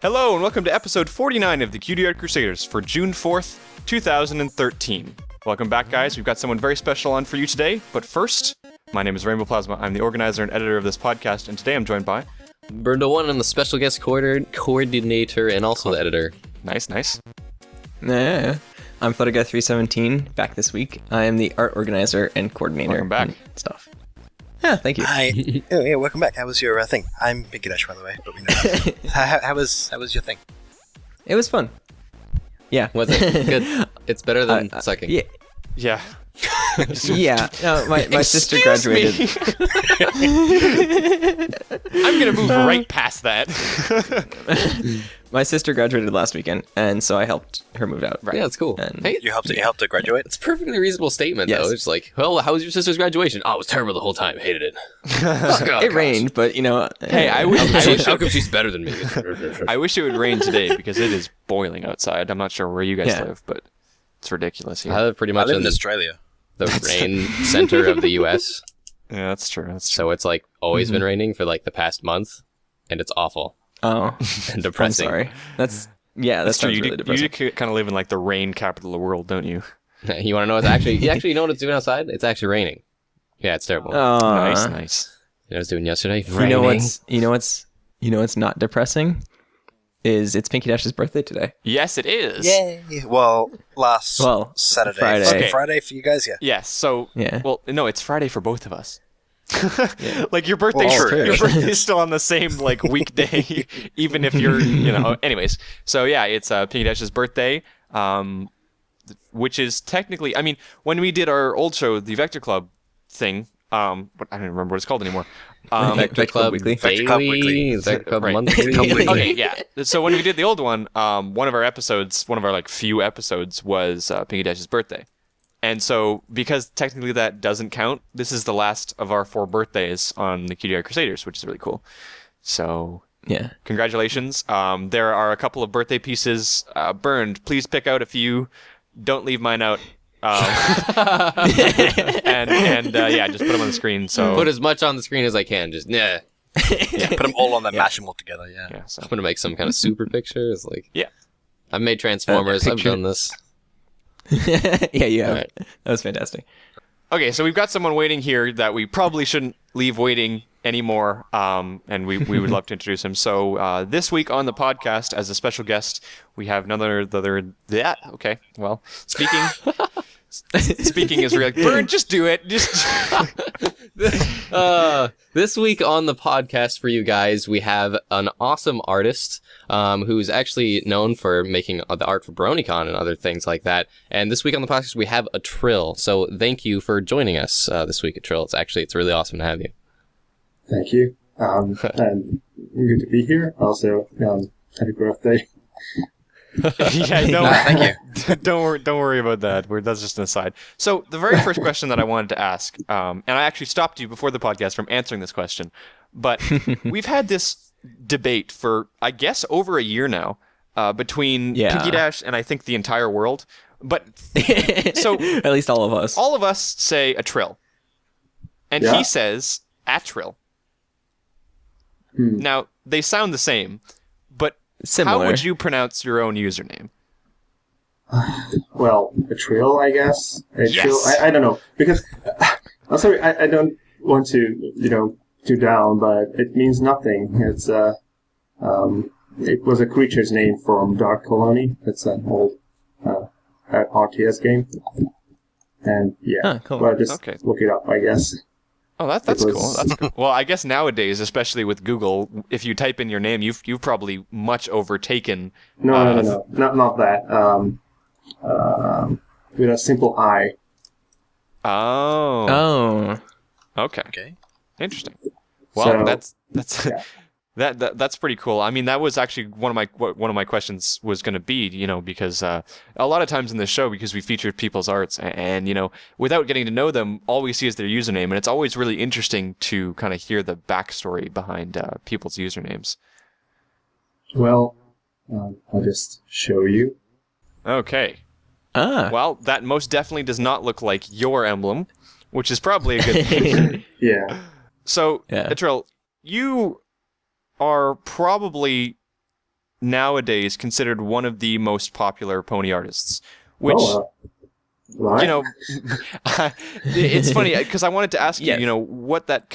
Hello and welcome to episode 49 of the Cutie Art Crusaders for June 4th, 2013. Welcome back, guys. We've got someone very special on for you today, but first, my name is Rainbow Plasma. I'm the organizer and editor of this podcast, and today I'm joined by... Burndo1, I'm the special guest coordinator and also the editor. Nice. Nah, I'm Photoguy317, back this week. I am the art organizer and coordinator. Welcome back. And stuff. Yeah, thank you. Hi. Yeah, welcome back. How was your thing? I'm Big Dash, by the way, but we know that. how was your thing? It was fun. Yeah. Was it? Good. It's better than sucking. Yeah. Yeah. Yeah. No, my sister graduated. I'm going to move right past that. My sister graduated last weekend, and so I helped her move out. Right. Yeah, it's cool. And hey, You helped her graduate? it's a perfectly reasonable statement, Yes. though. It's like, well, how was your sister's graduation? Oh, it was terrible the whole time. Hated it. it rained, but you know. Hey, I wish How come she's better than me? I wish it would rain today because it is boiling outside. I'm not sure where you guys live, but it's ridiculous here. I live pretty I much live in in Australia. the rain center of the U.S., Yeah, that's true. so it's like always been raining for like the past month, and it's awful Oh, and I'm depressing. sorry. That's That's true. sounds really depressing. You kind of live in like the rain capital of the world, don't you? You want to know what's actually? You know what it's doing outside? It's actually raining. Yeah, it's terrible. Nice. You know what it's doing yesterday? You know what's not depressing? Is it's Pinky Dash's birthday today. Yes, it is. Yay! Well, Saturday. Friday. Okay. Friday for you guys, yeah. Yes. So, Yeah. well, no, it's Friday for both of us. Like your birthday, Well, true. your birthday is still on the same like weekday, even if you're, Anyways, so yeah, it's Pinky Dash's birthday, which is technically, I mean, when we did our old show, the Vector Club thing, but I don't remember what it's called anymore. Vector Club Weekly. Vector Club Daily, Weekly. Vector Club Right. Monthly. Okay, yeah. So when we did the old one, one of our like few episodes was Pinky Dash's birthday. And so because technically that doesn't count, this is the last of our 4 birthdays on the Cutie Art Crusaders, which is really cool. So Yeah. congratulations. There are a couple of birthday pieces burned. Please pick out a few. Don't leave mine out. And just put them on the screen. So Put as much on the screen as I can. Just Yeah, put them all on there, mash them all together, yeah. yeah. So I'm gonna make some kind of super picture. It's like, yeah. I've made Transformers. I've picture. done this. Yeah, you have. Alright. That was fantastic. Okay, so we've got someone waiting here that we probably shouldn't leave waiting anymore, and we would love to introduce him. So this week on the podcast, as a special guest, we have okay, well, speaking is real. Burn, just do it. This week on the podcast for you guys, we have an awesome artist who's actually known for making the art for BronyCon and other things like that. And this week on the podcast, we have Atryl. So thank you for joining us this week, Atryl. It's really awesome to have you. Thank you. And good to be here. Also, happy birthday. Yeah, Thank you. don't worry about that. That's just an aside. So the very first question that I wanted to ask, and I actually stopped you before the podcast from answering this question, but we've had this debate for, I guess, over a year now, between Pinky Dash and I think the entire world. But so At least all of us. all of us say Atryl, and he says Atryl. Now they sound the same, but Similar. how would you pronounce your own username? Well, Atryl, I guess. Atryl, Yes. I don't know. Because, I'm sorry, I don't want to, do down, but it means nothing. It's, it was a creature's name from Dark Colony. It's an old RTS game. And, yeah. Cool. Well, just Okay. look it up, I guess. Oh, that's It cool. was- That's cool. Well, I guess nowadays, especially with Google, if you type in your name, you've probably much overtaken. No. Not that. With a simple I. Oh. Oh. Okay. Okay. Interesting. Well, So- that's yeah. That's pretty cool. I mean, that was actually one of my questions was going to be, because a lot of times in the show, because we featured people's arts, and without getting to know them, all we see is their username, and it's always really interesting to kind of hear the backstory behind people's usernames. Well, I'll just show you. Okay. Ah. Well, that most definitely does not look like your emblem, which is probably a good thing. Yeah. So, Yeah. Atryl, you are probably nowadays considered one of the most popular pony artists, which Right. it's funny because I wanted to ask Yes. you, what that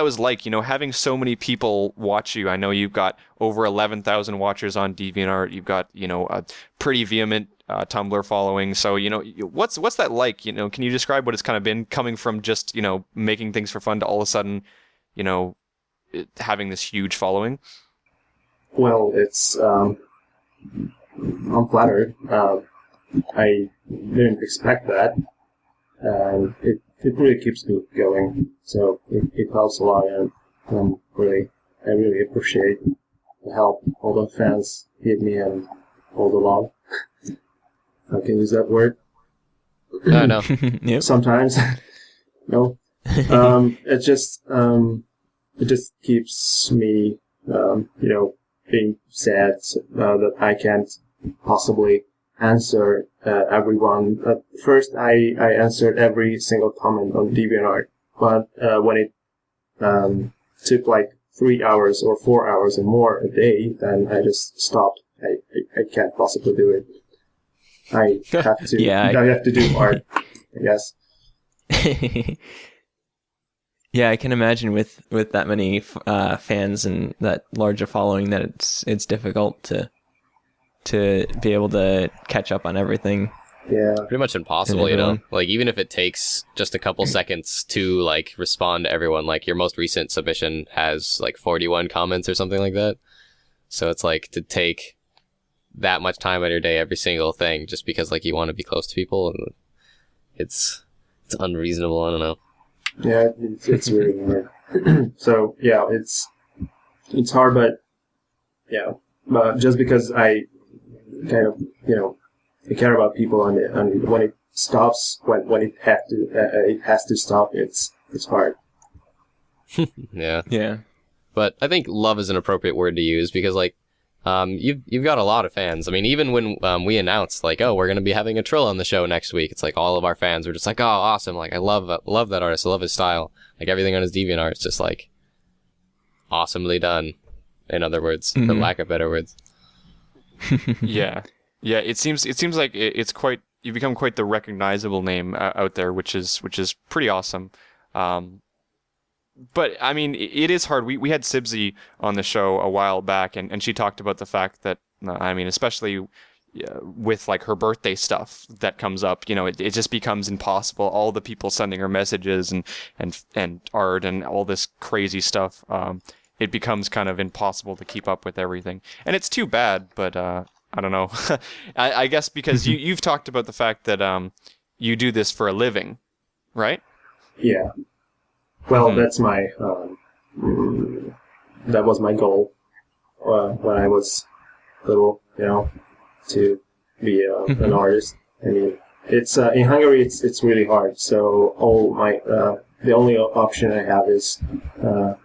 was like, having so many people watch you. I know you've got over 11,000 watchers on DeviantArt. You've got, a pretty vehement Tumblr following. So, what's that like? Can you describe what it's kind of been coming from just, making things for fun to all of a sudden, having this huge following? Well, it's I'm flattered. I didn't expect that, and it really keeps me going. So it helps a lot, and I really appreciate the help all the fans give me and all the love. I can use that word. No. Yep. Sometimes. No. It just keeps me, being sad that I can't possibly answer everyone. At first, I answered every single comment on DeviantArt, but when it took like 3 hours or 4 hours and more a day, then I just stopped. I can't possibly do it. I have to. Yeah, I have to do art, I guess. Yeah, I can imagine with that many fans and that large a following that it's difficult to be able to catch up on everything. Yeah. Pretty much impossible, Like, even if it takes just a couple seconds to, like, respond to everyone, like, your most recent submission has, like, 41 comments or something like that. So it's, like, to take that much time out of your day, every single thing, just because, like, you want to be close to people, and it's unreasonable, I don't know. Yeah, it's really hard. So, yeah, it's hard, but, yeah. But just because I kind of, I care about people, and when it stops, when it has to stop, it's hard. Yeah. Yeah. But I think love is an appropriate word to use because, like, you've got a lot of fans. I mean, even when we announced, like, oh, we're going to be having Atryl on the show next week, it's like all of our fans were just like, oh, awesome. Like, I love that artist. I love his style. Like, everything on his DeviantArt is just, like, awesomely done, in other words, for lack of better words. Yeah. Yeah, it seems like it's quite, you've become quite the recognizable name out there, which is pretty awesome. But I mean, it is hard. We had Sibsy on the show a while back, and she talked about the fact that, I mean, especially with like her birthday stuff that comes up, it just becomes impossible. All the people sending her messages and art and all this crazy stuff, it becomes kind of impossible to keep up with everything. And it's too bad, but I don't know. I guess because you've talked about the fact that you do this for a living, right? Yeah. Well, that's my that was my goal when I was little, to be an artist. I mean, it's in Hungary. It's really hard. So all my the only option I have is the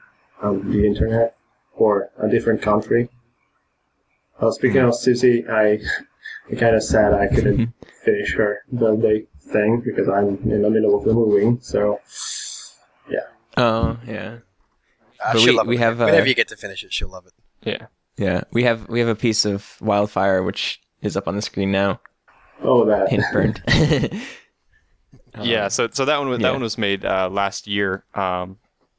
internet or a different country. Speaking of Susie, I kind of sad I couldn't finish her birthday thing because I'm in the middle of the moving. So. Yeah. Oh, yeah. But She'll love we it. have Whenever you get to finish it, she'll love it. Yeah. Yeah, we have a piece of Wildfire which is up on the screen now. Oh, that. Hint burned. Yeah, so that one was made last year,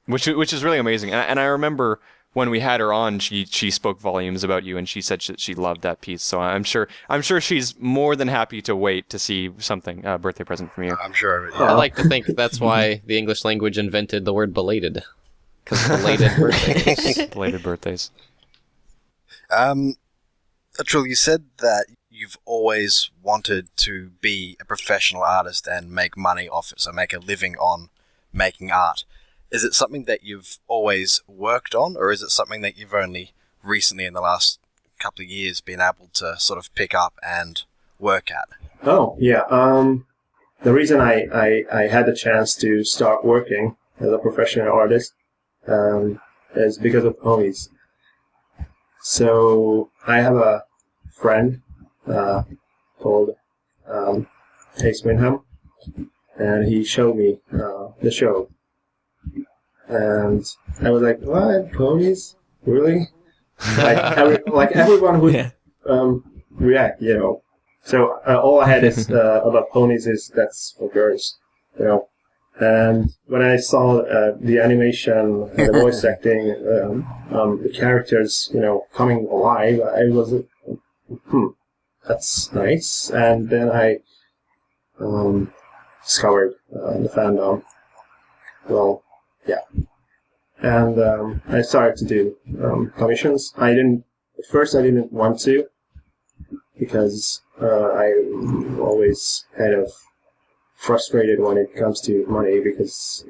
which is really amazing. And I remember when we had her on, she spoke volumes about you, and she said she loved that piece. So I'm sure she's more than happy to wait to see something birthday present from you. I'm sure of it. I like to think that's why the English language invented the word belated. Because belated birthdays. Belated birthdays. Atryl, you said that you've always wanted to be a professional artist and make money off it, so make a living on making art. is it something that you've always worked on, or is it something that you've only recently in the last couple of years been able to sort of pick up and work at? Oh, yeah. The reason I had the chance to start working as a professional artist is because of Ponies. So I have a friend called Ace Winham, and he showed me the show. And I was like, what? Ponies? Really? Like everyone would react, you know. So all I had is about Ponies is that's for girls, you know. And when I saw the animation, the voice acting, the characters, you know, coming alive, I was, that's nice. And then I discovered the fandom. Well, yeah. And I started to do commissions. At first I didn't want to, because I'm always kind of frustrated when it comes to money, because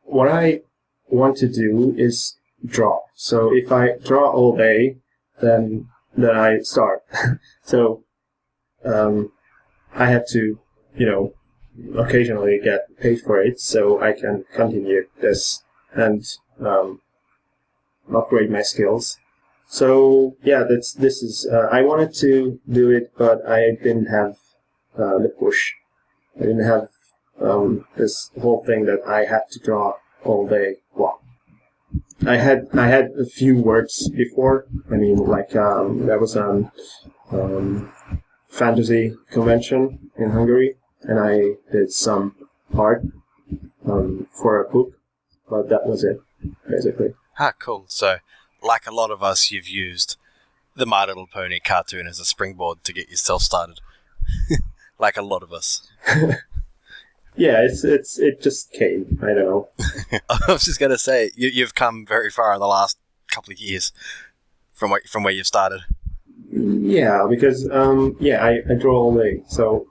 what I want to do is draw. So if I draw all day, then I start. So I have to, you know, occasionally get paid for it so I can continue this and upgrade my skills. So yeah, this is I wanted to do it, but I didn't have the push. I didn't have this whole thing that I had to draw all day. Well, I had a few works before. I mean, like I was on fantasy convention in Hungary, and I did some art for a book, but that was it, basically. Ah, cool. So, like a lot of us, you've used the My Little Pony cartoon as a springboard to get yourself started. Like a lot of us. Yeah, it just came. I don't know. I was just gonna say you've come very far in the last couple of years from where you've started. Yeah, because I draw all day, so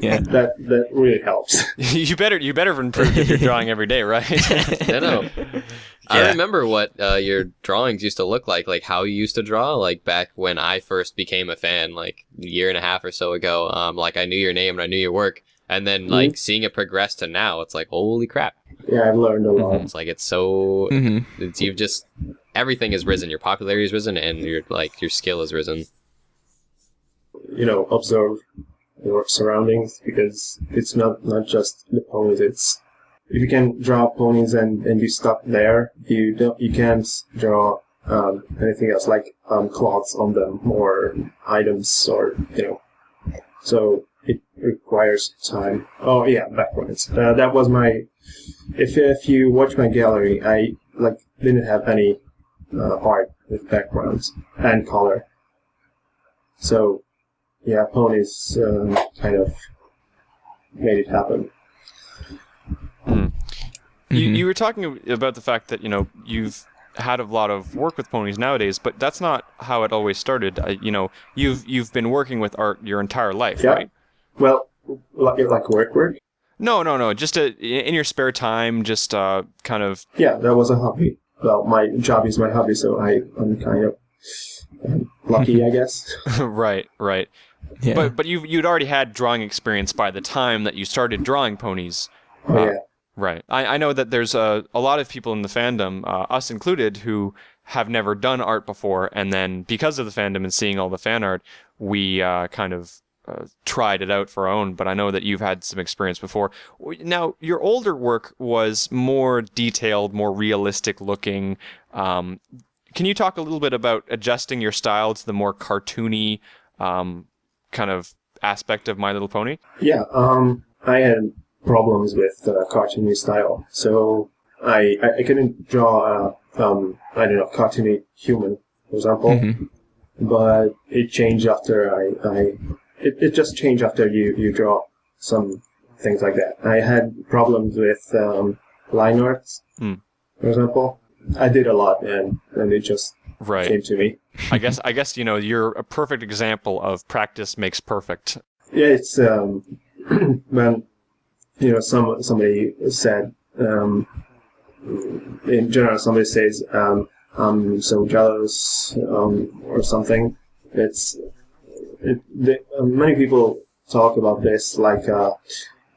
Yeah. that really helps. You better improve if you're drawing every day, right? I know. I remember what your drawings used to look like how you used to draw, like back when I first became a fan, like a year and a half or so ago. Like I knew your name and I knew your work, and then like seeing it progress to now, it's like holy crap. Yeah, I've learned a lot. It's like it's so you've just everything has risen. Your popularity has risen, and your skill has risen. You know, observe your surroundings, because it's not just the ponies. It's if you can draw ponies and you stop there, you can't draw anything else like cloths on them or items, or you know. So it requires time. Oh yeah, backgrounds. That was my. If you watch my gallery, I didn't have any art with backgrounds and color. So yeah, ponies kind of made it happen. You were talking about the fact that, you know, you've had a lot of work with ponies nowadays, but that's not how it always started. You know, you've been working with art your entire life, Yeah. right? Well, like work. No. Just in your spare time, just kind of. Yeah, that was a hobby. Well, my job is my hobby, so I'm kind of lucky, I guess. Right. Yeah. But you'd already had drawing experience by the time that you started drawing ponies. Oh yeah. Right. I know that there's a lot of people in the fandom, us included, who have never done art before, and then because of the fandom and seeing all the fan art, we kind of tried it out for our own. But I know that you've had some experience before. Now, your older work was more detailed, more realistic looking. Can you talk a little bit about adjusting your style to the more cartoony kind of aspect of My Little Pony? Yeah. I had problems with cartoony style, so I couldn't draw I don't know, cartoony human, for example. But it changed after it just changed after you draw some things like that. I had problems with line arts, for example. I did a lot, and it just came to me. I guess you know, you're a perfect example of practice makes perfect. Yeah, it's when somebody said, in general, somebody says, I'm so jealous, or something. Many people talk about this like a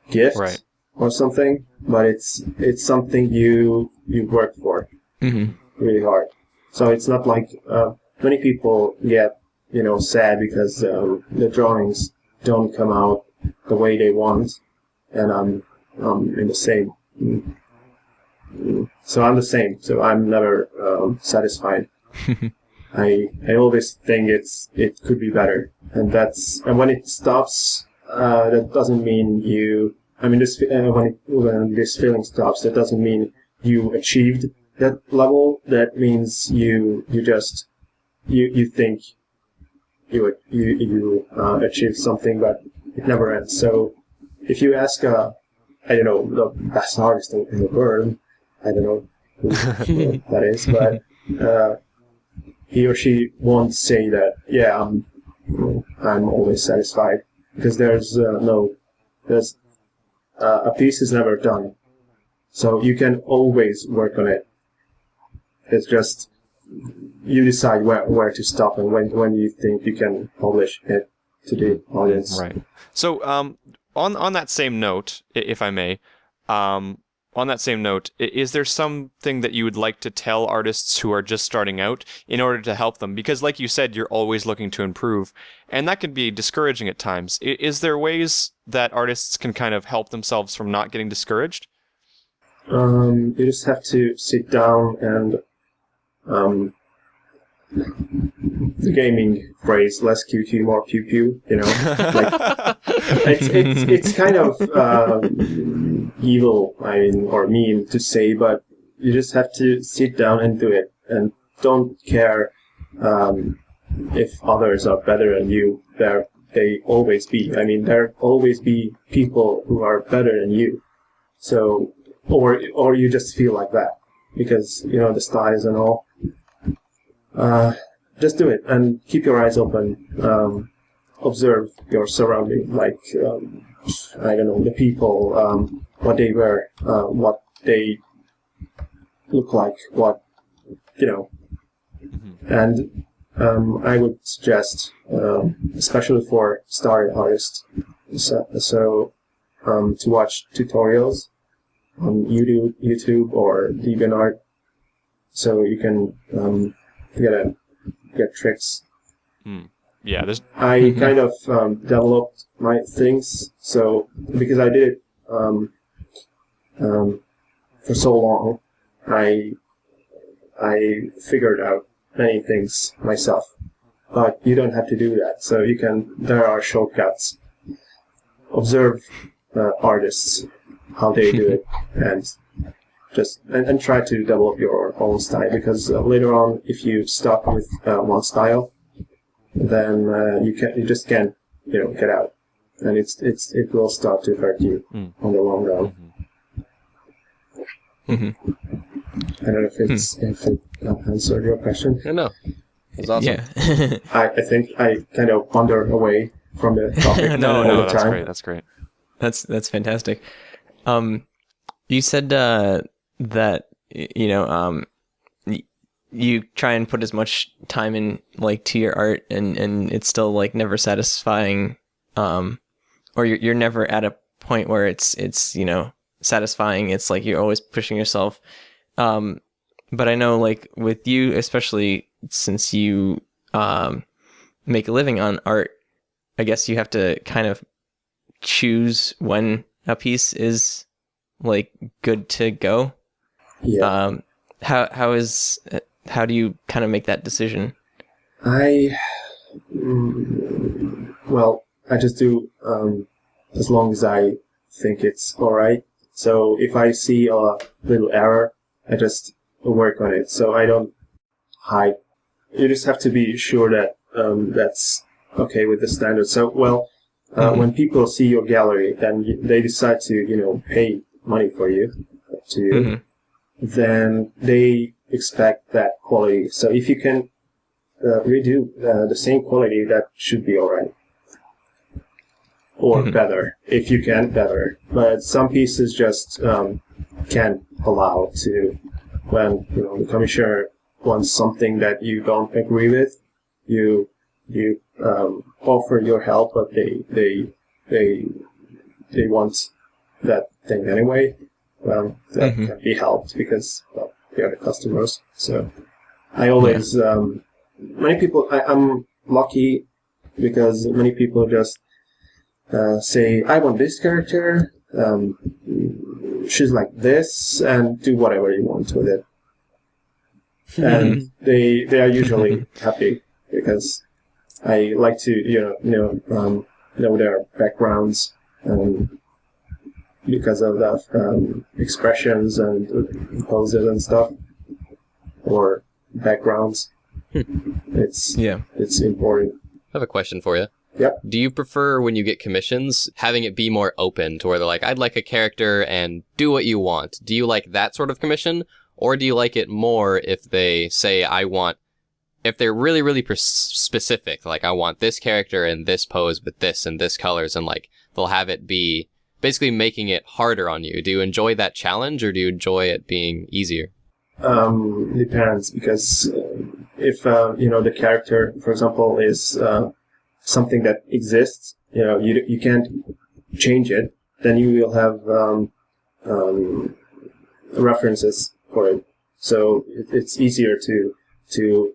gift, Right. or something, but it's something you work for really hard. So it's not like many people get sad because the drawings don't come out the way they want, and I'm in the same. So I'm the same. So I'm never satisfied. I always think it could be better, and when it stops, that doesn't mean you. I mean, when this feeling stops, that doesn't mean you achieved that level. That means you just you think you achieved something, but it never ends. So if you ask I don't know, the best artist in the world, I don't know who that is, but he or she won't say that, yeah, I'm always satisfied, because there's a piece is never done, so you can always work on it. It's just you decide where to stop and when you think you can publish it to the audience. Right. So on that same note, if I may, on that same note, is there something that you would like to tell artists who are just starting out in order to help them? Because like you said, you're always looking to improve, and that can be discouraging at times. Is there ways that artists can kind of help themselves from not getting discouraged? You just have to sit down and the gaming phrase, less QQ, more pew pew, like it's kind of evil, I mean, or mean to say, but you just have to sit down and do it, and don't care if others are better than you. They always be. I mean, there always be people who are better than you. So, or you just feel like that because the styles and all. Just do it and keep your eyes open. Observe your surrounding, like I don't know, the people, what they wear, what they look like, and I would suggest, especially for starting artists, to watch tutorials on YouTube or DeviantArt, so you can get tricks. Yeah, there's. I kind of developed my things, so because I did it for so long, I figured out many things myself. But you don't have to do that. So there are shortcuts. Observe artists, how they do it, and and try to develop your own style, because later on, if you stop with one style, then you just can't get out, and it will start to hurt you on the long run. I don't know if it answered your question. No, it's awesome. Yeah. I think I kind of wander away from the topic. No, all the that's time. great. That's great. That's fantastic. You said that you try and put as much time in to your art, and it's still never satisfying, or you're never at a point where it's satisfying. It's you're always pushing yourself. But I know with you, especially since you make a living on art, I guess you have to kind of choose when a piece is good to go. Yeah. How do you kind of make that decision? I just do as long as I think it's all right. So if I see a little error, I just work on it. So I don't hide. You just have to be sure that that's okay with the standard. So when people see your gallery, then they decide to pay money for you then they expect that quality. So if you can redo the same quality, that should be all right. or better, if you can, better. But some pieces just can't allow to, when the commissioner wants something that you don't agree with, you offer your help, but they want that thing anyway. Well, that can be helped because they are the customers. So I always many people. I'm lucky because many people just say, I want this character, she's like this, and do whatever you want with it. And they are usually happy because I like to know their backgrounds, because of that expressions and poses and stuff, or backgrounds. It's important. I have a question for you. Yep. Do you prefer, when you get commissions, having it be more open to where they're like, I'd like a character and do what you want? Do you like that sort of commission? Or do you like it more if they say, if they're really, really specific, like I want this character and this pose with this and this colors, and like they'll have it be basically making it harder on you? Do you enjoy that challenge, or do you enjoy it being easier? Depends, because if the character, for example, is something that exists, you can't change it, then you will have references for it, so it's easier to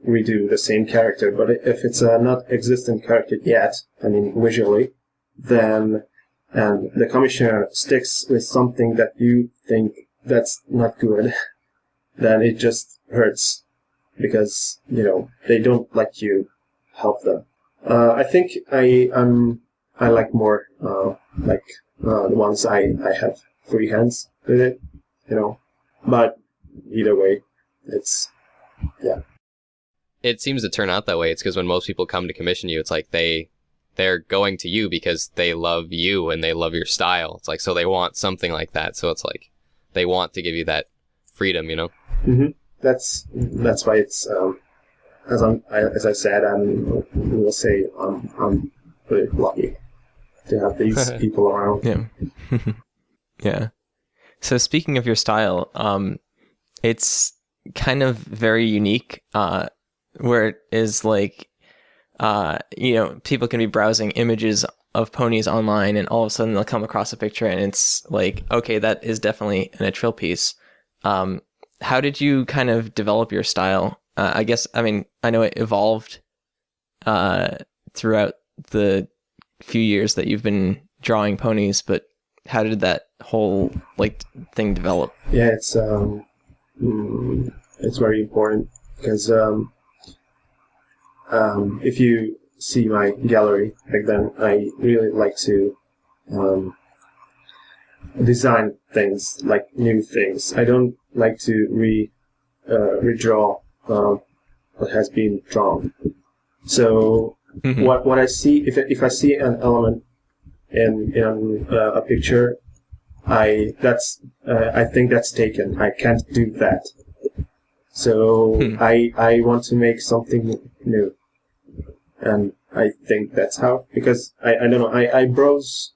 redo the same character. But if it's a not existent character yet, I mean visually, then and the commissioner sticks with something that you think that's not good, then it just hurts because they don't let you help them. I think I like more the ones I have free hands with it, but either way, it's It seems to turn out that way. It's because when most people come to commission you, it's like they're going to you because they love you and they love your style. It's like, so they want something like that. So it's like they want to give you that freedom, Mm-hmm. That's why it's as I said, we'll say I'm really lucky to have these people around. Yeah. Yeah. So speaking of your style, it's kind of very unique, where it is like, people can be browsing images of ponies online, and all of a sudden they'll come across a picture and it's like, okay, that is definitely an Atryl piece. How did you kind of develop your style? I know it evolved throughout the few years that you've been drawing ponies, but how did that whole thing develop? Yeah, it's very important because if you see my gallery back then, I really like to design things, like new things. I don't like to redraw what has been drawn. So what I see, if I see an element in a picture, I think that's taken. I can't do that. So I want to make something new, and I think that's how, because I don't know, I browse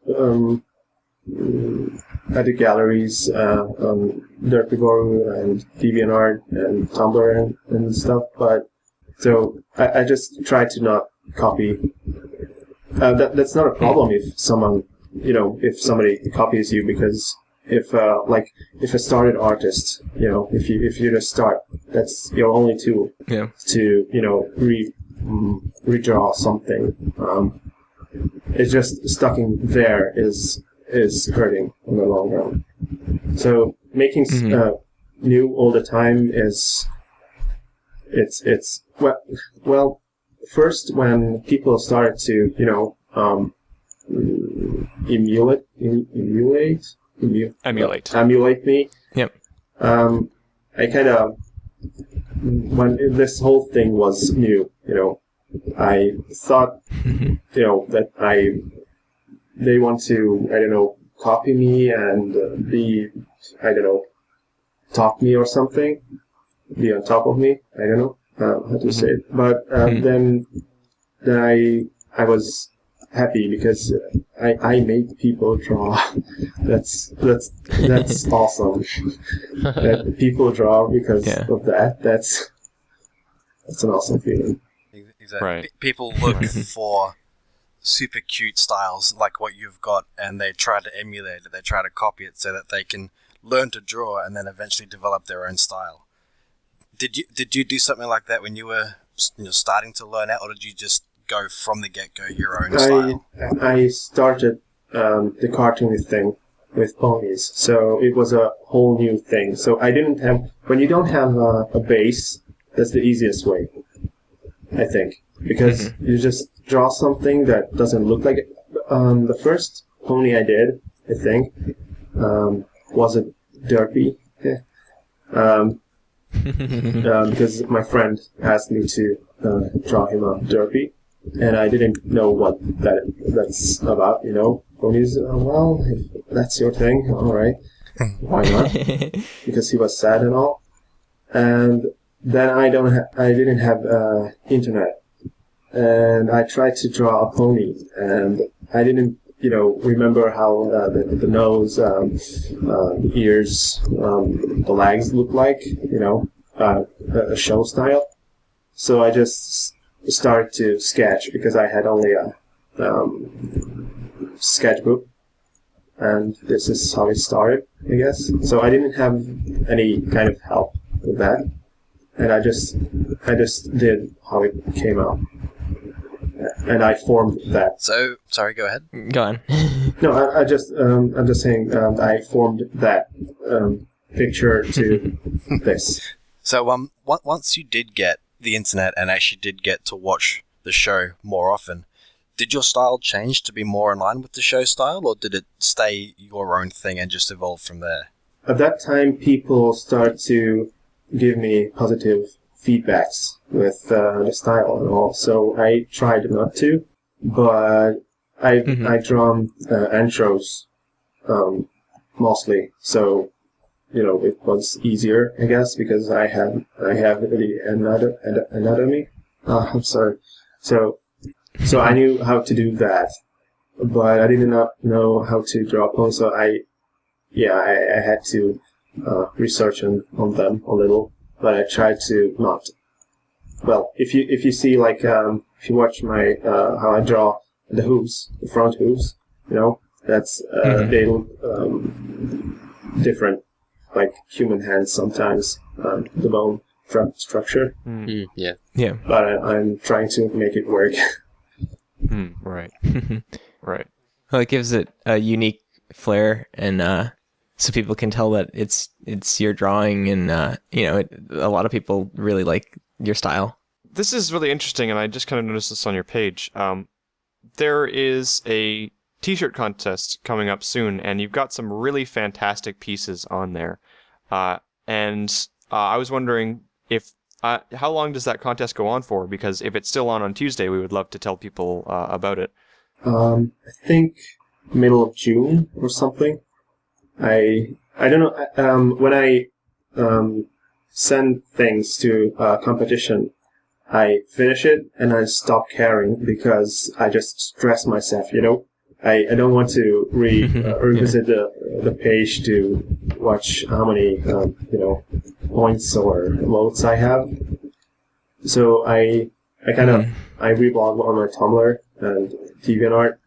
at the galleries on Derpiguru and DeviantArt and Tumblr and stuff, but so I just try to not copy. That's not a problem if someone, if somebody copies you, because if a started artist, if you just start, that's your only tool to redraw something. It's just stuck in there is hurting in the long run. So making new all the time is it's well first when people started to emulate me. Yep. I kind of, when this whole thing was new, I thought that they want to copy me and be top me or something, be on top of me. I don't know how to say it, but then I was happy because I made people draw. That's awesome. That people draw because of that. That's an awesome feeling. Exactly. Right. People look for super cute styles like what you've got, and they try to emulate it. They try to copy it so that they can learn to draw and then eventually develop their own style. Did you do something like that when you were starting to learn out, or did you just go from the get-go your own style? I started the cartoony thing with Ponies, so it was a whole new thing. So I didn't have, when you don't have a base, that's the easiest way, I think, because you just draw something that doesn't look like it. The first pony I did, I think, was a derpy. Because my friend asked me to draw him a derpy, and I didn't know what that's about, Ponies, well, if that's your thing, alright, why not? Because he was sad and all. And then I didn't have internet, and I tried to draw a pony, and I didn't, remember how the nose, the ears, the legs look like, a show style. So I just started to sketch because I had only a sketchbook, and this is how it started, I guess. So I didn't have any kind of help with that, and I just did how it came out. And I formed that. So, sorry, go ahead. Go on. No, I'm just saying I formed that picture to this. So, once you did get the internet and actually did get to watch the show more often, did your style change to be more in line with the show style, or did it stay your own thing and just evolve from there? At that time, people start to give me positive feedbacks with the style and all. So I tried not to, but I drawn intros mostly. So it was easier, I guess, because I have the anatomy. I'm sorry. So I knew how to do that, but I did not know how to draw ponies. So I had to research on them a little. But I tried to not. Well, if you see if you watch my how I draw the hooves, the front hooves, that's they look different, like human hands sometimes. The bone structure. Yeah. But I'm trying to make it work. Right. Right. Well, it gives it a unique flair, and so people can tell that it's your drawing, and a lot of people really like your style. This is really interesting, and I just kind of noticed this on your page. There is a t-shirt contest coming up soon, and you've got some really fantastic pieces on there. And I was wondering if how long does that contest go on for? Because if it's still on Tuesday, we would love to tell people about it. I think middle of June or something. I don't know. When I send things to a competition, I finish it and I stop caring because I just stress myself. I don't want to revisit the page to watch how many points or votes I have. So I kind of I reblog on my Tumblr and DeviantArt,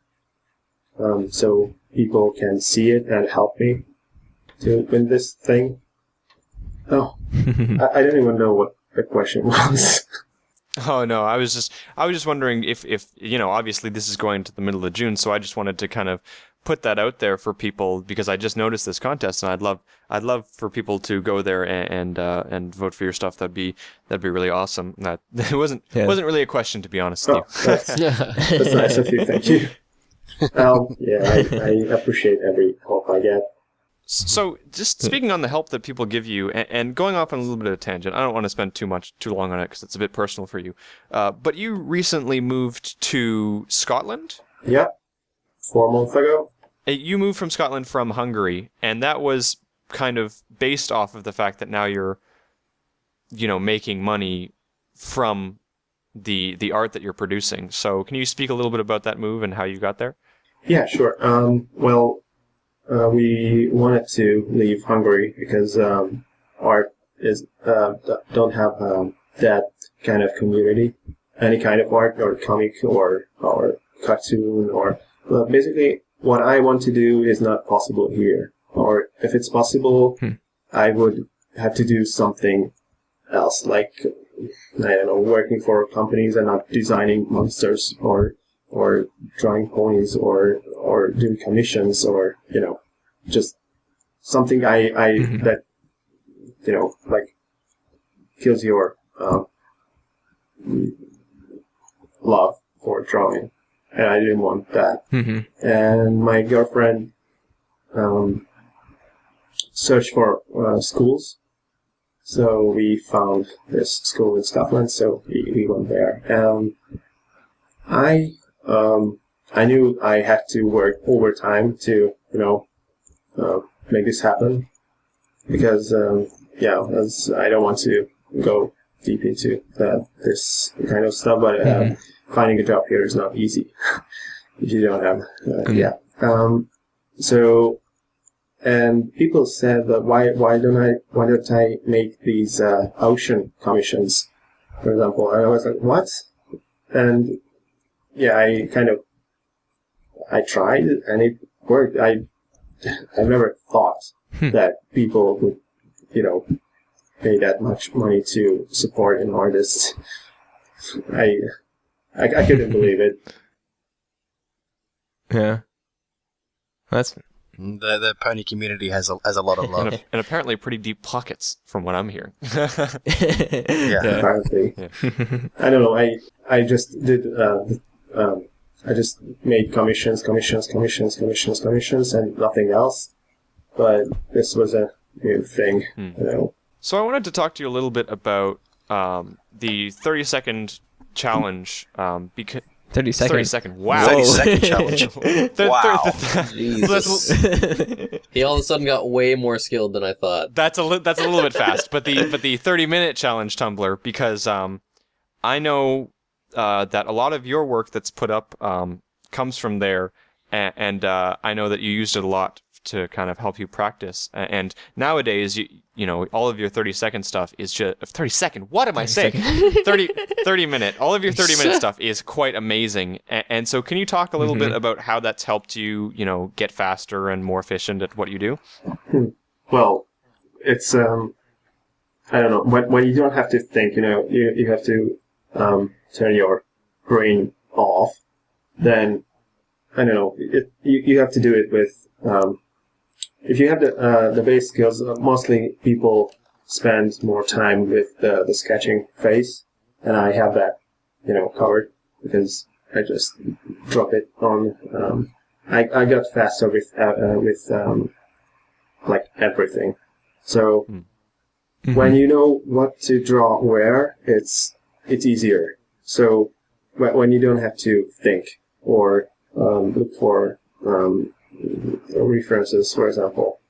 so people can see it and help me to win this thing. Oh, I don't even know what the question was. Oh no, I was just wondering if obviously this is going to the middle of June, so I just wanted to kind of put that out there for people because I just noticed this contest, and I'd love for people to go there and vote for your stuff. That'd be really awesome. That it wasn't really a question, to be honest with you. That's nice of you. Thank you. I appreciate every help I get. So, just speaking on the help that people give you, and going off on a little bit of a tangent, I don't want to spend too long on it because it's a bit personal for you. But you recently moved to Scotland? Yeah, 4 months ago. You moved from Scotland from Hungary, and that was kind of based off of the fact that now you're, making money from the art that you're producing. So can you speak a little bit about that move and how you got there? Yeah, sure. Well, we wanted to leave Hungary because art is don't have that kind of community. Any kind of art or comic or cartoon or basically what I want to do is not possible here. Or if it's possible, I would have to do something else, like I don't know, working for companies and not designing monsters or drawing ponies or doing commissions or just something that like kills your love for drawing, and I didn't want that. And my girlfriend searched for schools, so we found this school in Scotland. So we went there. I knew I had to work overtime to make this happen because as I don't want to go deep into this kind of stuff, but finding a job here is not easy if you don't have so, and people said that why don't I make these ocean commissions, for example? And I was like, what? And yeah, I tried and it worked. I've never thought that people would pay that much money to support an artist. I couldn't believe it. Yeah, that's The pony community has a lot of love. And apparently pretty deep pockets, from what I'm hearing. Apparently. Yeah. I don't know. I just did. I just made commissions, and nothing else. But this was a new thing, So I wanted to talk to you a little bit about the 30-second challenge. Because 30 seconds. 30 second. Wow. 30-second challenge. Wow. Jesus. He all of a sudden got way more skilled than I thought. That's a little bit fast, but the 30-minute challenge, Tumblr, because I know that a lot of your work that's put up comes from there, and I know that you used it a lot to kind of help you practice. And nowadays, you know, all of your 30-second stuff is just 30-second. What am I saying? 30-minute. All of your 30-minute stuff is quite amazing. And so, can you talk a little bit about how that's helped you, get faster and more efficient at what you do? Well, it's I don't know. When you don't have to think, you have to turn your brain off. Then I don't know. You have to do it with. If you have the base skills, mostly people spend more time with the sketching phase, and I have that, covered because I just drop it on. I got faster with like everything. So when you know what to draw where, it's easier. So when you don't have to think or look for references, for example.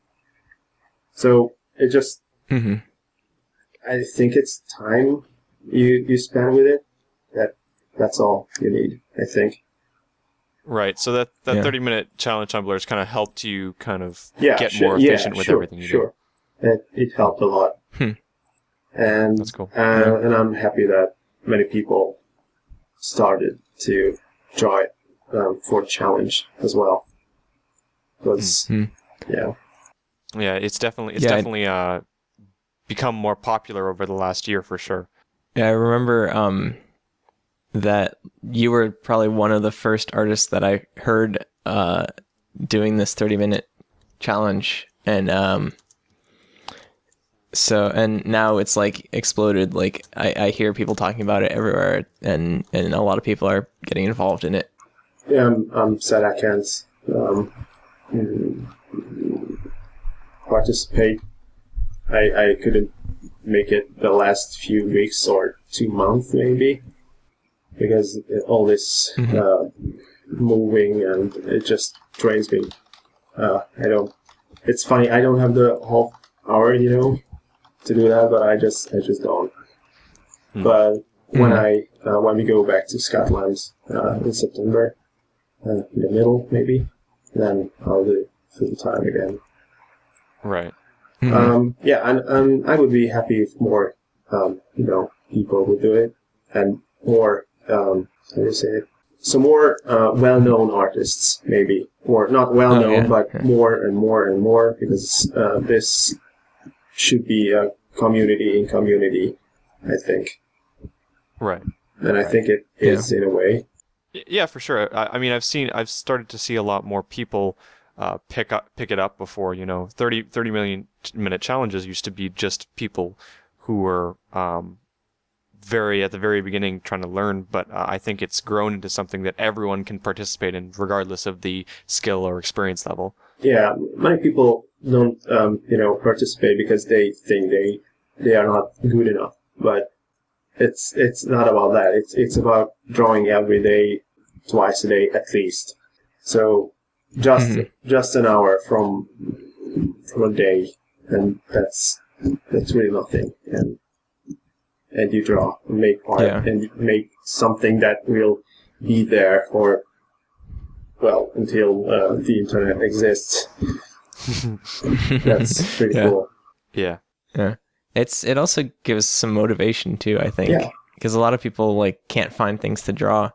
So it just, I think it's time you spend with it. That's all you need, I think. Right. So that 30-minute challenge Tumblr has kind of helped you kind of get more efficient with everything you do. It helped a lot. And that's cool. And I'm happy that many people started to draw it for the challenge as well. It's definitely become more popular over the last year for sure. Yeah, I remember that you were probably one of the first artists that I heard doing this 30-minute challenge, and now it's like exploded. Like I hear people talking about it everywhere, and a lot of people are getting involved in it. Yeah, I'm sad I can't participate. I couldn't make it the last few weeks or 2 months maybe because all this moving and it just drains me. It's funny, I don't have the whole hour, to do that, but I just don't. But when we go back to Scotland in September, in the middle maybe, then I'll do it full time again. Right. Yeah, and I would be happy if more, people would do it, and more, how do you say it? So more well-known artists, maybe, or not well-known, but more and more and more, because this should be a community in community, I think. Right. And I think it is in a way. Yeah, for sure. I mean, I've started to see a lot more people pick it up before. 30 minute challenges used to be just people who were at the very beginning trying to learn, but I think it's grown into something that everyone can participate in, regardless of the skill or experience level. Yeah, many people don't, participate because they think they are not good enough. But it's not about that. It's about drawing every day, twice a day at least. So just an hour from a day, and that's really nothing. And you draw, and make art, and you make something that will be there for, until the internet exists. That's pretty cool. Yeah. Yeah. It also gives some motivation too, I think. Yeah. Because a lot of people can't find things to draw,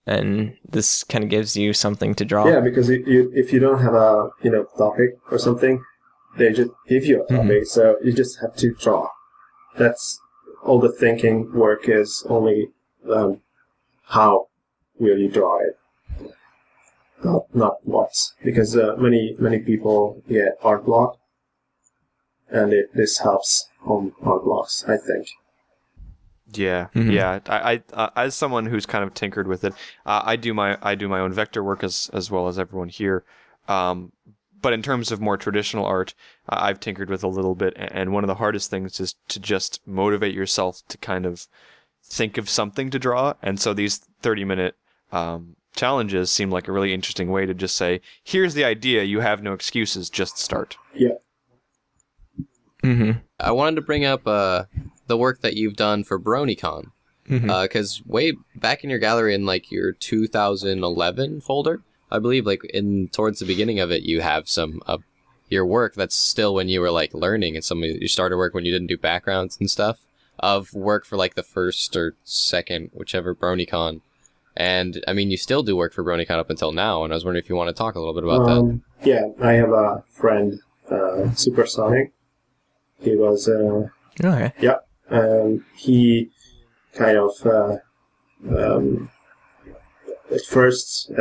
and this kind of gives you something to draw. Yeah, because if you don't have a topic or something, they just give you a topic, so you just have to draw. That's all the thinking work is only how will you draw it, not what. Because many people get art block, and this helps on art blocks, I think. Yeah, yeah. I as someone who's kind of tinkered with it, I do my own vector work as well as everyone here. But in terms of more traditional art, I've tinkered with a little bit, and one of the hardest things is to just motivate yourself to kind of think of something to draw. And so these 30-minute challenges seem like a really interesting way to just say, here's the idea, you have no excuses, just start. Yeah. I wanted to bring up the work that you've done for BronyCon, because way back in your gallery in your 2011 folder, I believe, towards the beginning of it, you have some of your work that's still when you were learning, and some of you started work when you didn't do backgrounds and stuff of work for the first or second, whichever BronyCon. And I mean, you still do work for BronyCon up until now, and I was wondering if you want to talk a little bit about that. Yeah, I have a friend, Supersonic. He was Okay. yeah. He kind of at first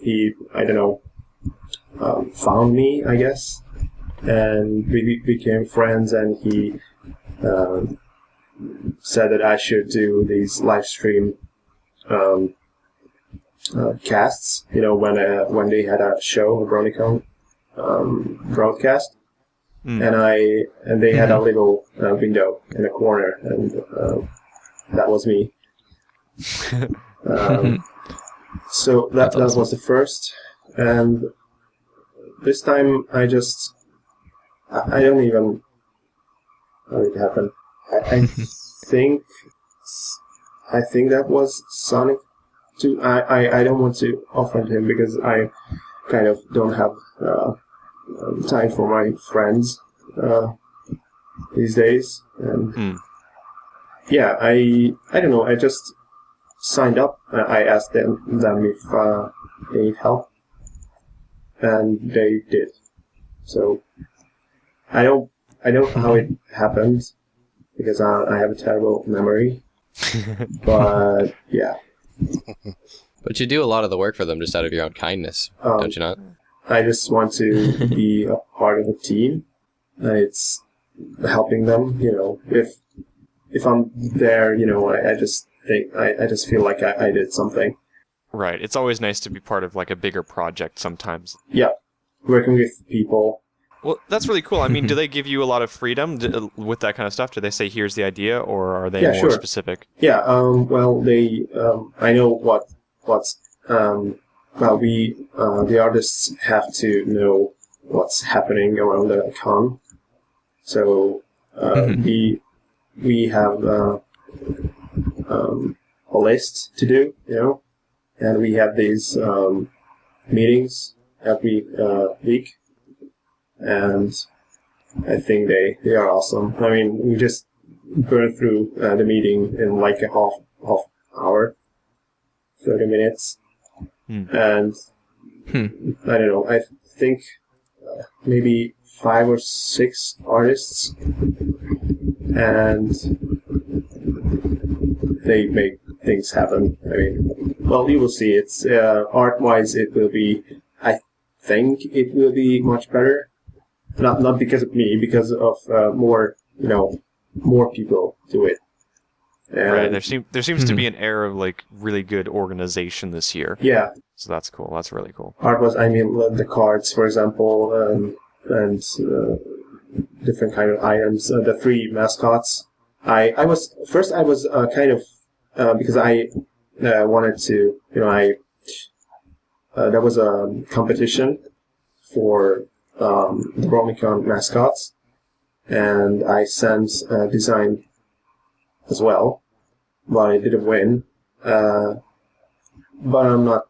he found me, I guess, and we became friends, and he said that I should do these live stream casts, when they had a show, a BronyCon broadcast. And they had a little window in a corner, and that was me. So that was the first, and this time I don't even how it happened. I think that was Sonic too. I don't want to offend him because I kind of don't have time for my friends these days, and yeah, I don't know. I just signed up. I asked them if they need help, and they did. So I don't know how it happened because I have a terrible memory. But yeah. But you do a lot of the work for them just out of your own kindness, don't you not? I just want to be a part of a team. It's helping them, if I'm there, I just think, I just feel like I did something. Right. It's always nice to be part of a bigger project sometimes. Yeah. Working with people. Well, that's really cool. I mean, do they give you a lot of freedom with that kind of stuff? Do they say, here's the idea, or are they more specific? Yeah, well, they, I know what's, the artists have to know what's happening around the con. So, we have, a list to do, and we have these meetings every week, and I think they are awesome. I mean, we just burn through the meeting in like a half hour, 30 minutes, and I don't know. I think maybe 5 or 6 artists, and they make things happen. I mean, well, you will see. It's art-wise, it will be. I think it will be much better. Not because of me, because of more people do it. And right. There seems to be an air of like really good organization this year. yeah, So that's cool. That's really cool. art was. I mean, the cards, for example, and different kind of items. The 3 mascots. I was kind of because I wanted to. There was a competition for the BronyCon mascots, and I sent a design as well, but I didn't win. But I'm not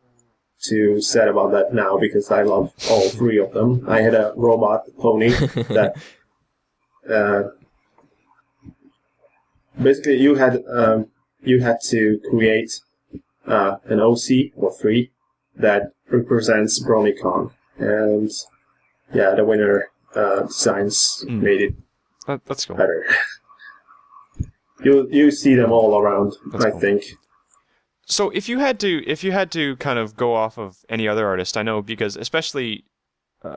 too sad about that now because I love all 3 of them. I had a robot pony that basically you had to create an OC or 3 that represents BronyCon, and yeah, the winner designs made it That's cool. better. You see them all around, That's I cool. think. So if you had to kind of go off of any other artist, I know because especially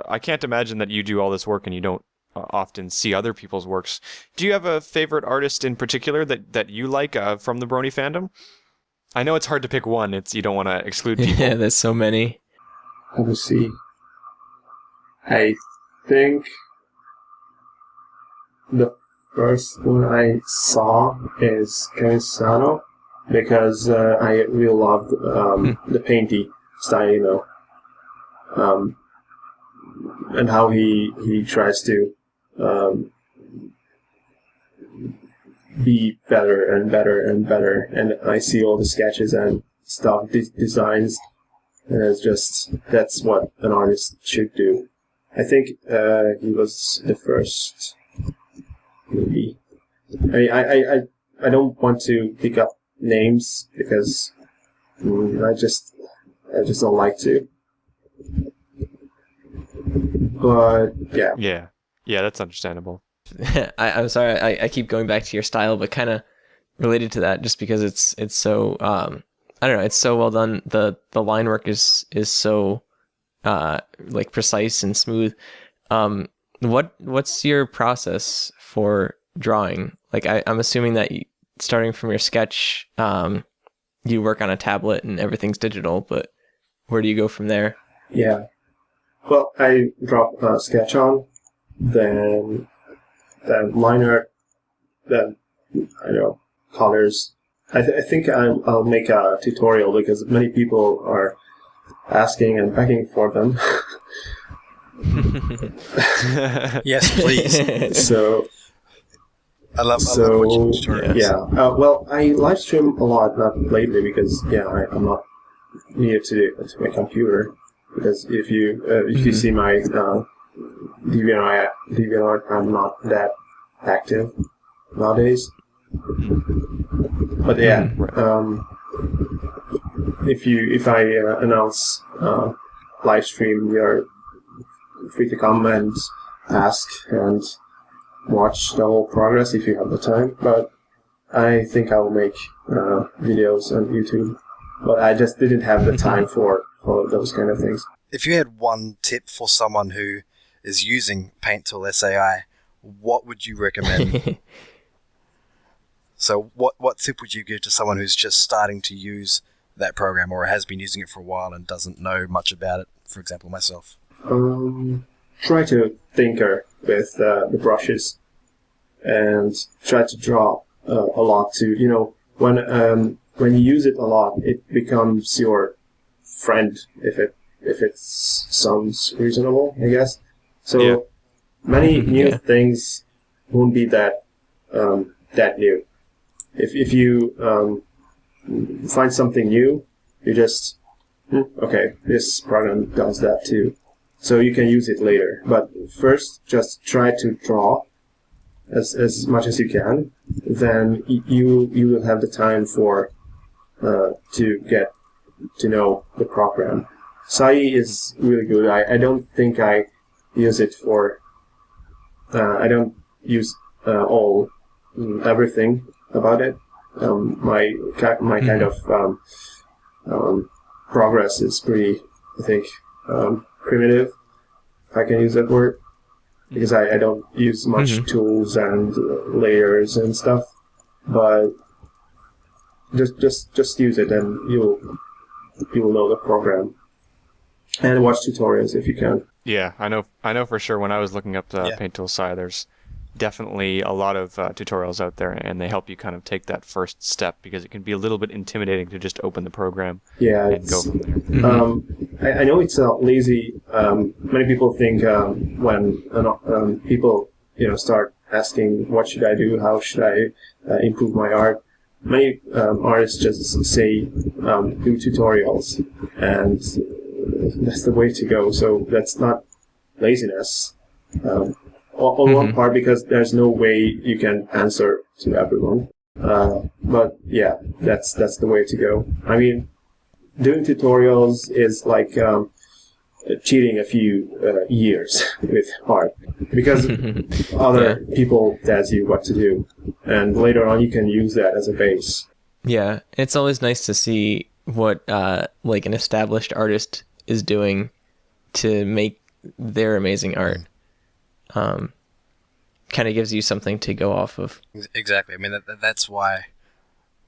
I can't imagine that you do all this work and you don't often see other people's works. Do you have a favorite artist in particular that you like from the Brony fandom? I know it's hard to pick one. You don't want to exclude people. Yeah, there's so many. Let me see. I think the first one I saw is Kamisano because I really loved the painty style, and how he tries to be better and better and better. And I see all the sketches and stuff, designs, and that's what an artist should do. I think he was the first, maybe. I don't want to pick up names because I just don't like to. But yeah. Yeah, that's understandable. I'm sorry, I keep going back to your style, but kind of related to that, just because it's so I don't know, it's so well done. The line work is so like precise and smooth. What's your process for drawing? Like I'm assuming that starting from your sketch, you work on a tablet and everything's digital, but where do you go from there? Yeah. Well, I drop a sketch on, then line art, then colors. I think I'll make a tutorial because many people are asking and begging for them. Yes, please. So I love watching tutorials. yeah. Well, I live stream a lot, not lately because I'm not near to my computer. Because if you see my DeviantArt, I'm not that active nowadays. But yeah, if I announce live stream, you're free to come and ask and watch the whole progress if you have the time. But I think I'll make videos on YouTube. But I just didn't have the time for those kind of things. If you had one tip for someone who is using Paint Tool SAI, what would you recommend? So what tip would you give to someone who's just starting to use that program or has been using it for a while and doesn't know much about it? For example, myself. Try to tinker with the brushes and try to draw a lot too. When you use it a lot, it becomes your friend if it sounds reasonable, I guess. So many new things won't be that new. If you find something new, you just, okay, this program does that too. So you can use it later. But first, just try to draw as much as you can. Then you will have the time to get to know the program. Sai is really good. I don't think I use it for. I don't use everything about it. My kind of progress is pretty, I think, primitive. If I can use that word, because I don't use much tools and layers and stuff. But just use it, and you will know the program. And watch tutorials if you can. Yeah, I know for sure. When I was looking up the Paint Tool Sai, there's definitely a lot of tutorials out there, and they help you kind of take that first step, because it can be a little bit intimidating to just open the program and go from there. I know it's lazy. Many people think when people start asking, what should I do? How should I improve my art? Many artists just say, do tutorials, and that's the way to go. So that's not laziness. On one part, because there's no way you can answer to everyone. But yeah, that's the way to go. I mean, doing tutorials is like cheating a few years with art, because other people tell you what to do, and later on you can use that as a base. Yeah, it's always nice to see what like an established artist is doing to make their amazing art. Kind of gives you something to go off of. Exactly. I mean, that's why.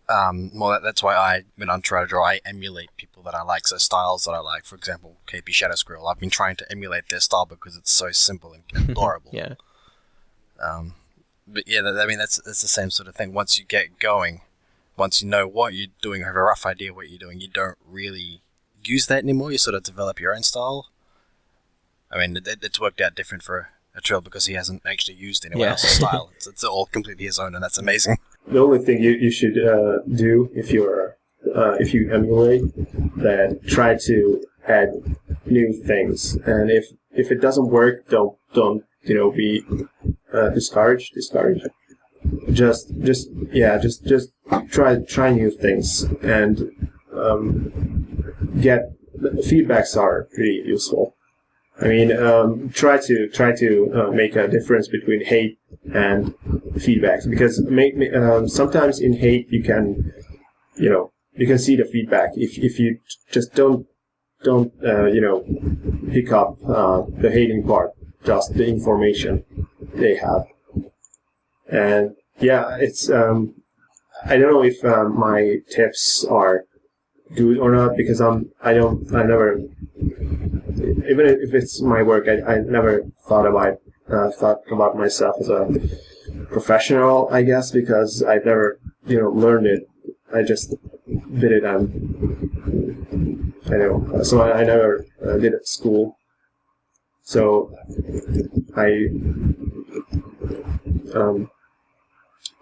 That's why I, when I'm trying to draw, I emulate people that I like. So styles that I like, for example, KP Shadow Squirrel. I've been trying to emulate their style because it's so simple and adorable. Yeah. But yeah, I mean, that's the same sort of thing. Once you get going, once you know what you're doing, have a rough idea what you're doing, you don't really use that anymore. You sort of develop your own style. I mean, it's worked out different for Atryl because he hasn't actually used anyone else's style. It's all completely his own, and that's amazing. The only thing you should do if you emulate that, try to add new things, and if it doesn't work, don't be discouraged. Just try new things, and get feedbacks are pretty useful. I mean, try to make a difference between hate and feedbacks, because sometimes in hate you can see the feedback. If you just don't pick up the hating part, just the information they have. And yeah, it's I don't know if my tips are good or not, because I never, even if it's my work, I never thought about myself as a professional, I guess, because I've never learned it. I just did it, and so I never did it at school. So I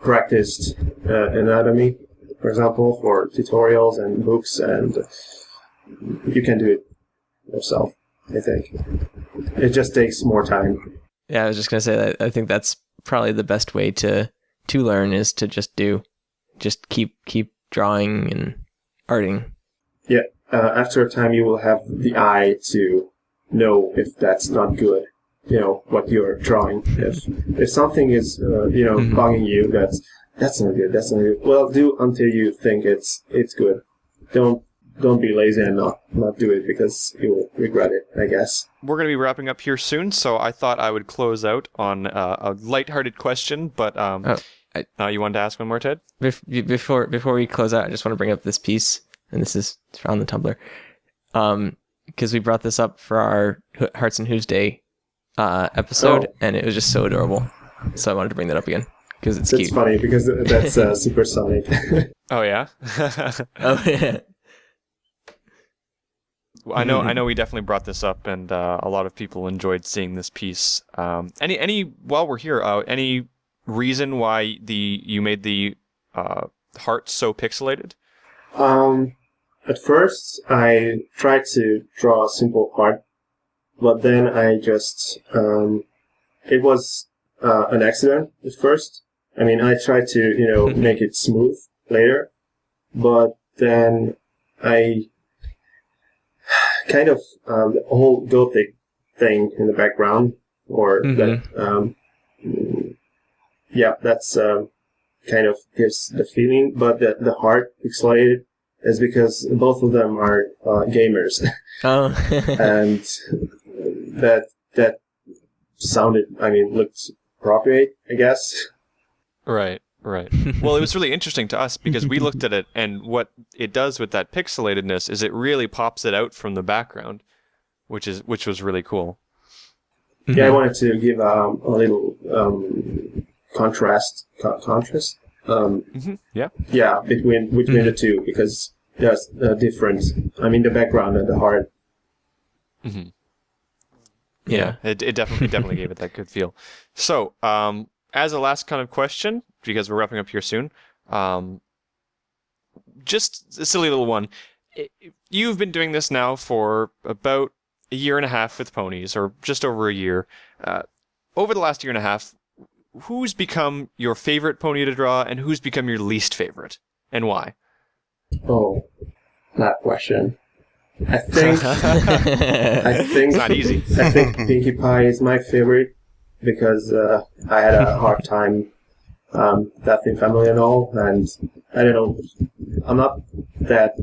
practiced anatomy, for example, for tutorials and books, and you can do it yourself, I think. It just takes more time. Yeah, I was just going to say that I think that's probably the best way to learn, is to just keep drawing and arting. Yeah, after a time you will have the eye to know if that's not good, what you're drawing. If something is, bugging you, that's not good, well, do until you think it's good. Don't be lazy and not do it, because you will regret it, I guess. We're going to be wrapping up here soon, so I thought I would close out on a lighthearted question, but you wanted to ask one more, Ted? Before we close out, I just want to bring up this piece, and this is on the Tumblr, because we brought this up for our Hearts and Hooves Day episode, and it was just so adorable. So I wanted to bring that up again, because it's cute. It's funny, because that's supersonic. Oh, yeah? Oh, yeah. I know we definitely brought this up, and a lot of people enjoyed seeing this piece. Any while we're here, any reason why you made the heart so pixelated? At first, I tried to draw a simple art, but then I just it was an accident at first. I mean, I tried to make it smooth later, but then I kind of the whole gothic thing in the background, or that that's kind of gives the feeling, but the heart pixelated is because both of them are gamers. Oh. And that sounded, looked appropriate, I guess. Right. Well, it was really interesting to us because we looked at it, and what it does with that pixelatedness is it really pops it out from the background, which was really cool. Yeah, I wanted to give a little contrast. Yeah. Yeah, between the two, because there's a difference. I mean, the background and the heart. Mm-hmm. Yeah. It definitely gave it that good feel. So, as a last kind of question, because we're wrapping up here soon, just a silly little one. You've been doing this now for about a year and a half with Ponies, or just over a year. Over the last year and a half, who's become your favorite pony to draw, and who's become your least favorite, and why? Oh, that question. I think It's not easy. I think Pinkie Pie is my favorite because I had a hard time death in family and all, and I don't know. I'm not that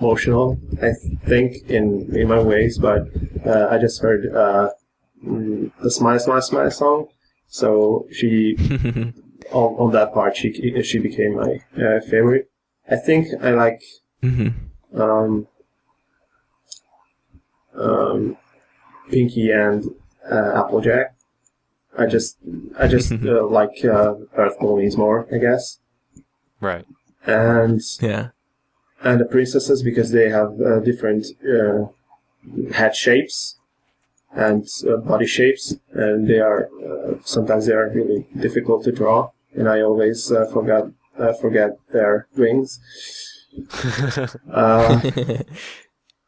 emotional. I think in my ways, but I just heard the Smile Smile Smile song, so she on that part she became my favorite. I think I like. Pinky and Applejack. I just like Earth Ponies more, I guess. Right. And Yeah. and the princesses, because they have different head shapes and body shapes, and they are sometimes they are really difficult to draw, and I always forget their wings.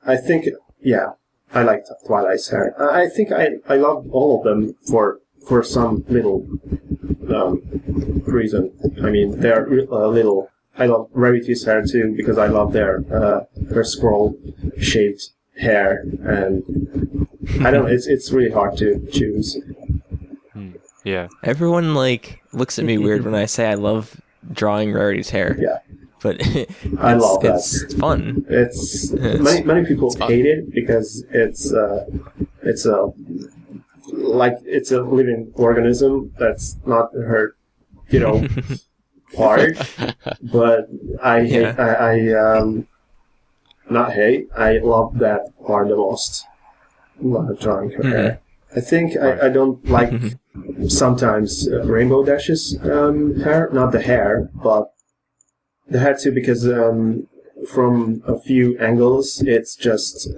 I think, yeah, I like Twilight's hair. I think I love all of them for some little reason. I mean, they're little. I love Rarity's hair too because I love her scroll-shaped hair, and I don't. It's really hard to choose. Yeah. Everyone looks at me weird when I say I love drawing Rarity's hair. Yeah. But I love that. It's fun. It's many people hate it because it's a living organism that's not hurt, hard. But I love that part the most. Love drawing her hair. I think I don't like sometimes Rainbow Dash's hair, not the hair, but the hair too, because from a few angles it's just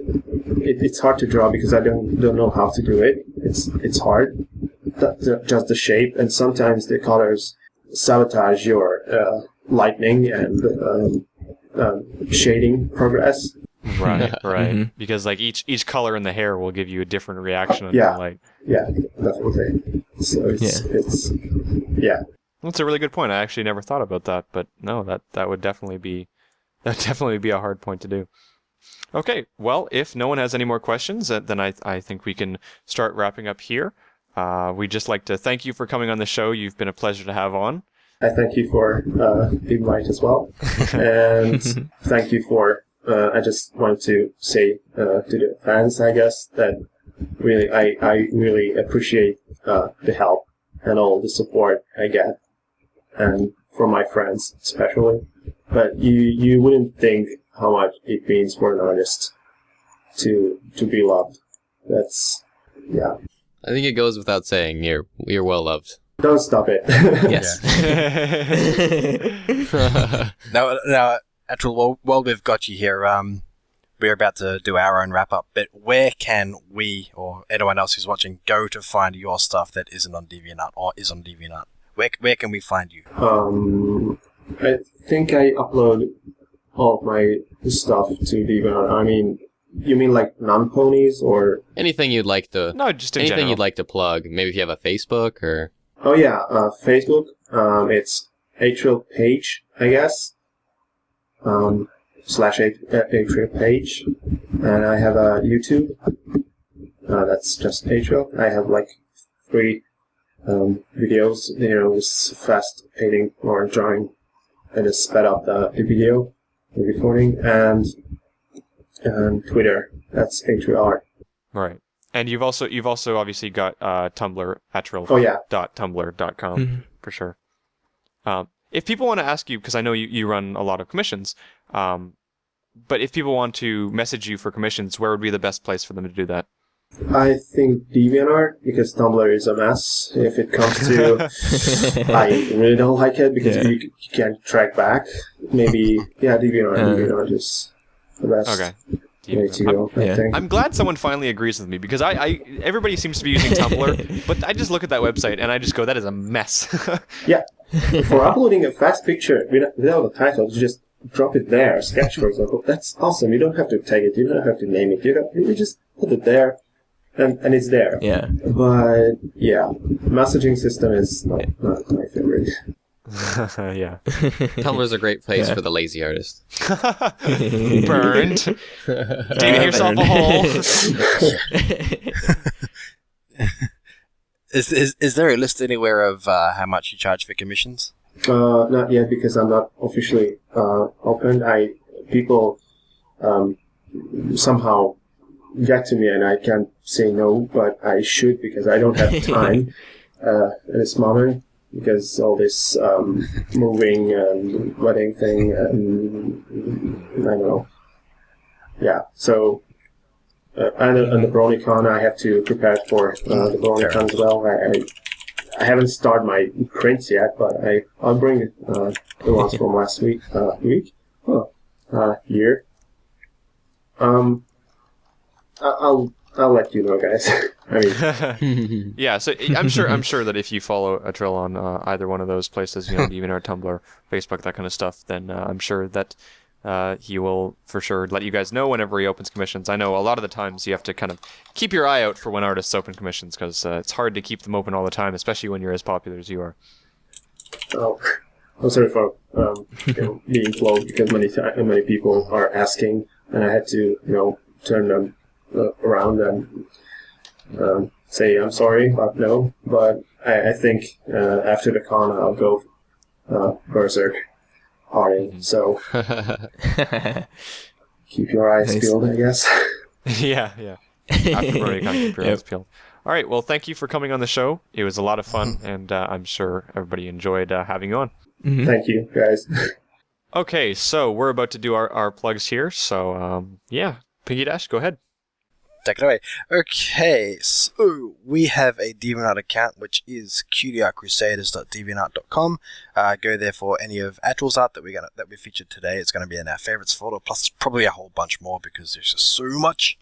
it's hard to draw because I don't know how to do it. It's hard, just the shape, and sometimes the colors sabotage your lightning and shading progress. Right. Because each color in the hair will give you a different reaction. Yeah, definitely. So it's That's a really good point. I actually never thought about that, but no, that would definitely be a hard point to do. Okay, well, if no one has any more questions, then I think we can start wrapping up here. We'd just like to thank you for coming on the show. You've been a pleasure to have on. I thank you for the invite as well, and thank you for. I just want to say to the fans, I guess, that really I really appreciate the help and all the support I get, and from my friends especially. But you wouldn't think how much it means for an artist to be loved. That's I think it goes without saying you're well loved. Don't stop it. Yes. Now, Atryl, while we've got you here, we're about to do our own wrap up. But where can we, or anyone else who's watching, go to find your stuff that isn't on DeviantArt or is on DeviantArt? Where can we find you? I think I upload all of my stuff to DeviantArt. I mean, you mean like non-ponies or? Anything you'd like to... No, just in anything general. you'd like to plug. Maybe if you have a Facebook or... Oh yeah, Facebook. It's Atryl page, I guess. Slash Atryl page, and I have a YouTube. That's just Atryl. I have like 3 videos. Just fast painting or drawing. I just sped up the video, the recording, and Twitter. That's Atryl Art. Right. And you've also obviously got Tumblr, Atryl. Oh yeah. .tumblr.com for sure. If people want to ask you, because I know you run a lot of commissions, but if people want to message you for commissions, where would be the best place for them to do that? I think DeviantArt, because Tumblr is a mess. If it comes to, I really don't like it because you can't track back. Maybe, DeviantArt. DeviantArt is the best. Okay. Way to go, I think. I'm glad someone finally agrees with me because everybody seems to be using Tumblr, but I just look at that website and I just go, that is a mess. Yeah. For uploading a fast picture without a title, you just drop it there. Sketch, for example. That's awesome. You don't have to tag it. You don't have to name it. You just put it there, and it's there. Yeah. But, yeah. Messaging system is not my favorite. Yeah. Tumblr's a great place for the lazy artist. Burned. Digging yourself a hole. Is there a list anywhere of how much you charge for commissions? Not yet, because I'm not officially open. People somehow get to me and I can't say no, but I should because I don't have time at this moment. Because all this moving and wedding thing, and I don't know. Yeah, so and the BronyCon, I have to prepare for the BronyCon as well. I haven't started my prints yet, but I'll bring the ones from last year. I'll let you know, guys. I mean, yeah. So I'm sure that if you follow Atryl on either one of those places, even our Tumblr, Facebook, that kind of stuff, then I'm sure that he will for sure let you guys know whenever he opens commissions. I know a lot of the times you have to kind of keep your eye out for when artists open commissions because it's hard to keep them open all the time, especially when you're as popular as you are. I'm sorry for being slow because many people are asking, and I had to turn them around and say I'm sorry, but no. But I think after the con I'll go berserk party. So keep your eyes peeled, I guess. Yeah. After BronyCon, keep your eyes peeled. All right. Well, thank you for coming on the show. It was a lot of fun, and I'm sure everybody enjoyed having you on. Mm-hmm. Thank you, guys. Okay, so we're about to do our plugs here. So Piggy Dash, go ahead. Take it away. Okay, so we have a DeviantArt account, which is cutieartcrusaders.deviantart.com. Go there for any of Atryl's art that we featured today. It's going to be in our favorites folder, plus probably a whole bunch more because there's just so much.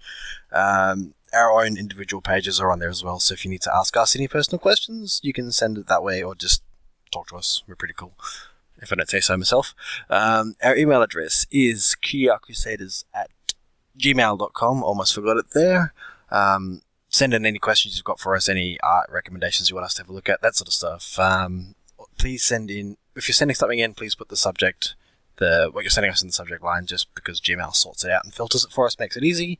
Our own individual pages are on there as well, so if you need to ask us any personal questions, you can send it that way or just talk to us. We're pretty cool, if I don't say so myself. Our email address is cutieartcrusaders@gmail.com. Almost forgot it there. Send in any questions you've got for us, any art recommendations you want us to have a look at, that sort of stuff. Please send in, if you're sending something in, please put the subject, what you're sending us in the subject line, just because Gmail sorts it out and filters it for us, makes it easy.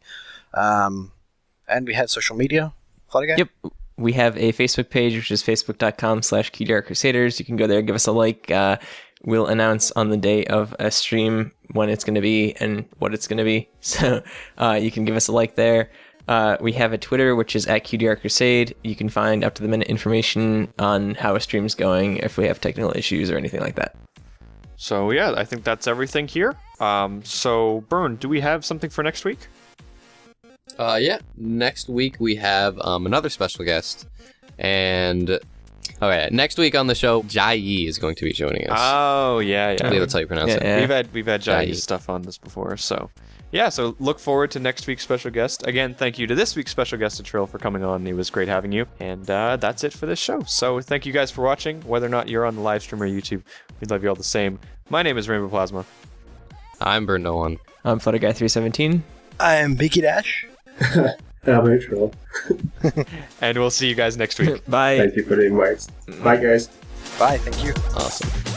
And we have social media. Yep. We have a Facebook page, which is facebook.com/Cutie Art Crusaders. You can go there, give us a like. We'll announce on the day of a stream when it's going to be and what it's going to be. So you can give us a like there. We have a Twitter, which is @CutieArtCrusade. You can find up-to-the-minute information on how a stream's going, if we have technical issues or anything like that. So yeah, I think that's everything here. So Bern, do we have something for next week? Yeah. Next week we have another special guest, and Okay, next week on the show, Jai Yi is going to be joining us. Oh, yeah. I believe that's how you pronounce it. Yeah. We've had Jai Jai. stuff on this before, so yeah. So look forward to next week's special guest. Again, thank you to this week's special guest, Atryl, for coming on. It was great having you, and that's it for this show. So thank you guys for watching. Whether or not you're on the live stream or YouTube, we love you all the same. My name is Rainbow Plasma. I'm Bird No One. I'm FlutterGuy317. I am Beaky Dash. Atryl. And we'll see you guys next week. Bye. Thank you for the invite. Bye, guys. Bye, thank you. Awesome.